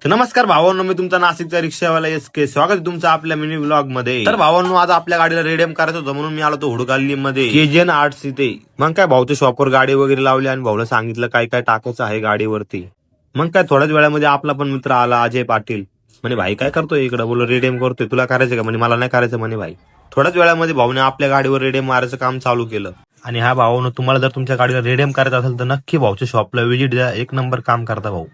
तर नमस्कार भावांनो, मी तुमचा नाशिकचा रिक्षावाला SK. स्वागत आहे तुमचं आपल्या मिनी व्लॉग मध्ये. तर भावांनो, आज आपल्या गाडीला रेडियम करायचं होतं म्हणून मी आलो तो हुडकाली मध्ये KGN आर्ट्स इथे. मग काय भाऊच्या शॉपवर गाडी वगैरे लावली आणि भाऊला सांगितलं काय काय टाकायचं आहे गाडीवरती. मग काय थोड्याच वेळामध्ये आपला पण मित्र आला अजय पाटील. म्हणे भाई काय करतोय इकडे, बोलो रेडियम करतोय, तुला करायचं का? म्हणे मला नाही करायचं म्हणे भाई. थोड्याच वेळामध्ये भाऊने आपल्या गाडीवर रेडियम मारायचं काम चालू केलं. आणि हा भावानं, तुम्हाला जर तुमच्या गाडीला रेडियम करायचं असेल तर नक्की भाऊच्या शॉपला व्हिजिट द्या. एक नंबर काम करता भाऊ.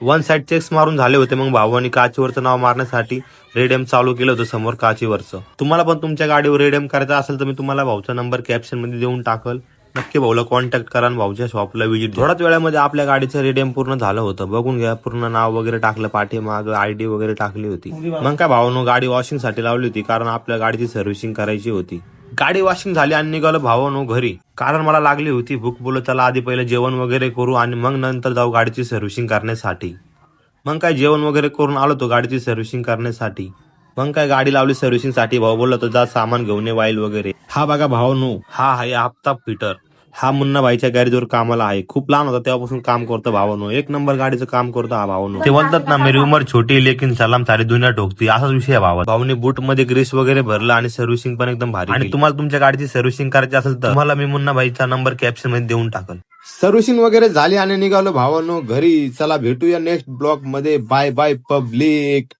वन साइड चेक्स मारून झाले होते, मग भावानी काचीवरचं नाव मारण्यासाठी रेडियम चालू केलं होतं समोर काचीवरचं. तुम्हाला पण तुमच्या गाडीवर रेडियम करायचं असेल तर मी तुम्हाला भाऊचा नंबर कॅप्शन मध्ये देऊन टाकल. नक्की भाऊला कॉन्टॅक्ट करा आणि भाऊच्या शॉपला व्हिजिट. थोड्याच वेळामध्ये आपल्या गाडीचं रेडियम पूर्ण झालं होतं. बघून घ्या, पूर्ण नाव वगैरे टाकलं, पाठीमाग ID वगैरे टाकली होती. मग काय भावानं गाडी वॉशिंग साठी लावली होती, कारण आपल्या गाडीची सर्व्हिसिंग करायची होती. गाडी वॉशिंग झाली आणि निघालो भावानो घरी, कारण मला लागली होती भूक. बोलत चला आधी पहिले जेवण वगैरे करू आणि मग नंतर जाऊ गाडीची सर्व्हिसिंग करण्यासाठी. मग काय जेवण वगैरे करून आलो तो गाडीची सर्व्हिसिंग करण्यासाठी. मग काय गाडी लावली सर्व्हिसिंग साठी. भाऊ बोलला तो जा सामान घेऊन ये, वाईल वगैरे. हा बघा भावानो, हा आहे आफ्ताब फिटर. हा मुन्ना भाईच्या गॅरेजवर कामाला आहे. खूप लहान होता तेव्हापासून काम करतो भावानो. एक नंबर गाडीचं काम करतो हा भावानो. ते बोलतात ना, मेरी उमर छोटी लेकिन सलाम सारी दुनिया ठोकती, असाच विषय आहे भावा. भाऊने बूट मध्ये ग्रीस वगैरे भरलं आणि सर्व्हिसिंग पण एकदम भारी. आणि तुम्हाला तुमच्या गाडीची सर्व्हिसिंग करायची असेल तर तुम्हाला मी मुन्ना भाईचा नंबर कॅप्शन मध्ये देऊन टाकल. सर्व्हिसिंग वगैरे झाली आणि निघालो भावानो घरी. चला भेटूया नेक्स्ट ब्लॉग मध्ये. Bye bye public.